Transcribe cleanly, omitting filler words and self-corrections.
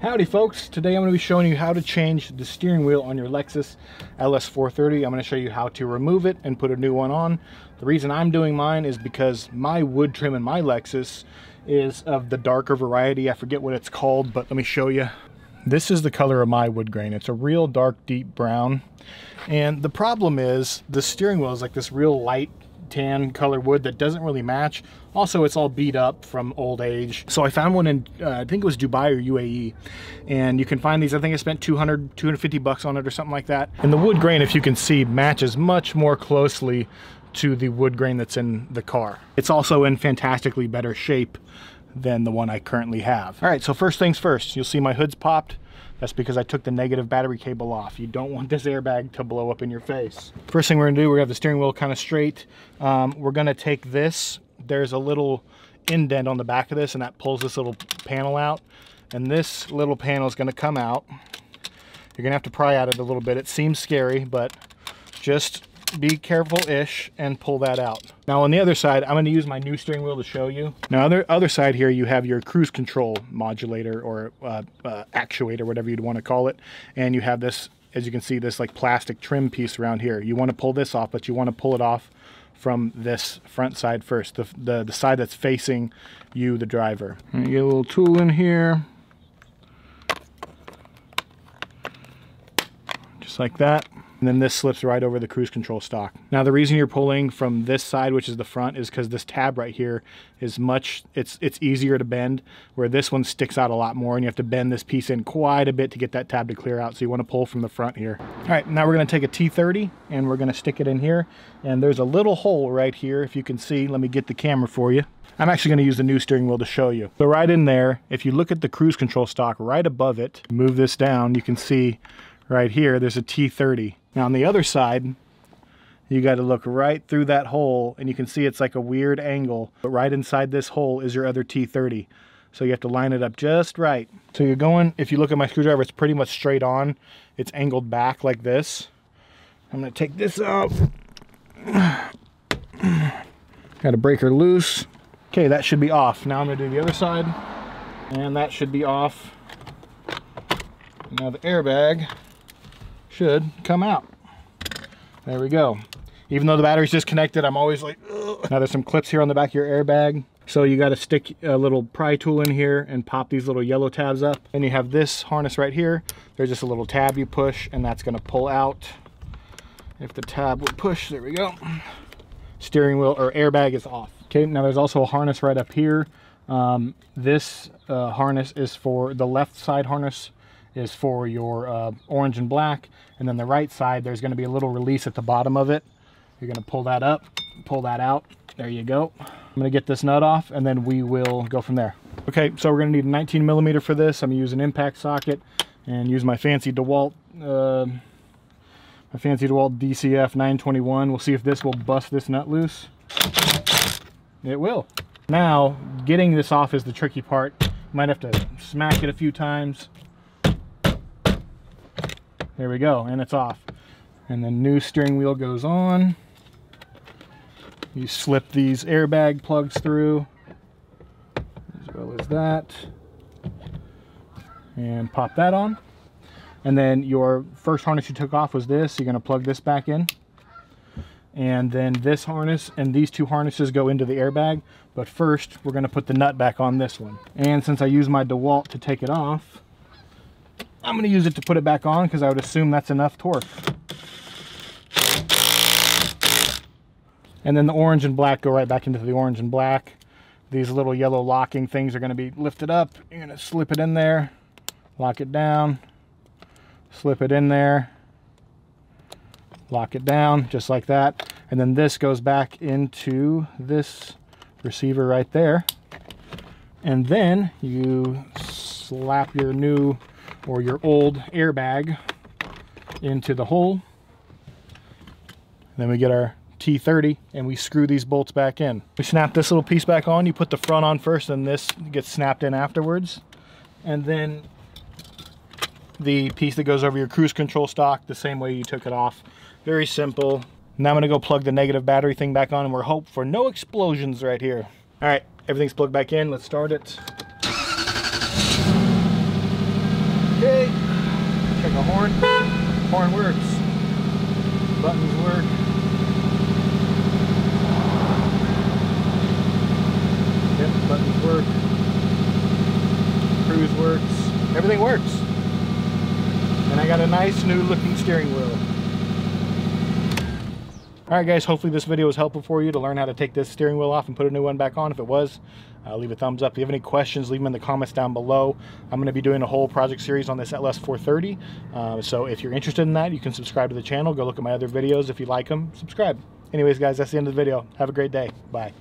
Howdy folks, today I'm going to be showing you how to change the steering wheel on your Lexus LS430. I'm going to show you how to remove it and put a new one on. The reason I'm doing mine is because my wood trim in my Lexus is of the darker variety. I forget what it's called, but let me show you. This is the color of my wood grain. It's a real dark, deep brown. And the problem is the steering wheel is like this real light tan color wood that doesn't really match. Also, it's all beat up from old age. So I found one in, I think it was Dubai or UAE. And you can find these, I think I spent 250 bucks on it or something like that. And the wood grain, if you can see, matches much more closely to the wood grain that's in the car. It's also in fantastically better shape than the one I currently have. All right, so first things first, you'll see my hood's popped. That's because I took the negative battery cable off. You don't want this airbag to blow up in your face. First thing we're gonna do, we're gonna have the steering wheel kind of straight. We're gonna take this, there's a little indent on the back of this and that pulls this little panel out. And this little panel is gonna come out. You're gonna have to pry at it a little bit. It seems scary, but just be careful-ish and pull that out. Now on the other side, I'm going to use my new steering wheel to show you. Now on the other side here, you have your cruise control modulator or actuator, whatever you'd want to call it. And you have this, as you can see, this like plastic trim piece around here. You want to pull this off, but you want to pull it off from this front side first, the side that's facing you, the driver. And you get a little tool in here. Just like that. And then this slips right over the cruise control stock. Now the reason you're pulling from this side, which is the front, is because this tab right here is it's easier to bend, where this one sticks out a lot more and you have to bend this piece in quite a bit to get that tab to clear out. So you want to pull from the front here. All right, now we're going to take a T30 and we're going to stick it in here. And there's a little hole right here, if you can see. Let me get the camera for you. I'm actually going to use the new steering wheel to show you. So right in there, if you look at the cruise control stock right above it, move this down, you can see right here, there's a T30. Now on the other side, you got to look right through that hole and you can see it's like a weird angle, but right inside this hole is your other T30. So you have to line it up just right. So you're going, if you look at my screwdriver, it's pretty much straight on. It's angled back like this. I'm going to take this out. Got a breaker loose. Okay, that should be off. Now I'm going to do the other side and that should be off. Now the airbag should come out. There we go. Even though the battery's disconnected, I'm always like, ugh. Now there's some clips here on the back of your airbag. So you got to stick a little pry tool in here and pop these little yellow tabs up. And you have this harness right here. There's just a little tab you push and that's going to pull out. If the tab would push, there we go. Steering wheel or airbag is off. Okay, now there's also a harness right up here. This harness is for the left side harness is for your orange and black, and then the right side there's going to be a little release at the bottom of it. You're going to pull that up, pull that out. There you go. I'm going to get this nut off and then we will go from there. Okay, so we're going to need a 19 millimeter for this. I'm going to use an impact socket and use my fancy DeWalt DCF 921. We'll see if this will bust this nut loose. It will. Now getting this off is the tricky part. You might have to smack it a few times. There we go, and it's off. And the new steering wheel goes on. You slip these airbag plugs through, as well as that. And pop that on. And then your first harness you took off was this. You're gonna plug this back in. And then this harness and these two harnesses go into the airbag. But first, we're gonna put the nut back on this one. And since I use my DeWalt to take it off, I'm going to use it to put it back on because I would assume that's enough torque. And then the orange and black go right back into the orange and black. These little yellow locking things are going to be lifted up. You're going to slip it in there, lock it down, slip it in there, lock it down just like that. And then this goes back into this receiver right there. And then you slap your new or your old airbag into the hole. Then we get our T30 and we screw these bolts back in. We snap this little piece back on. You put the front on first and this gets snapped in afterwards. And then the piece that goes over your cruise control stock the same way you took it off. Very simple. Now I'm gonna go plug the negative battery thing back on and we're hoping for no explosions right here. All right, everything's plugged back in. Let's start it. horn works. Buttons work. Yep, buttons work. Cruise works. Everything works. And I got a nice new looking steering wheel. Alright guys, hopefully this video was helpful for you to learn how to take this steering wheel off and put a new one back on. If it was, leave a thumbs up. If you have any questions, leave them in the comments down below. I'm going to be doing a whole project series on this LS430. So if you're interested in that, you can subscribe to the channel. Go look at my other videos. If you like them, subscribe. Anyways guys, that's the end of the video. Have a great day. Bye.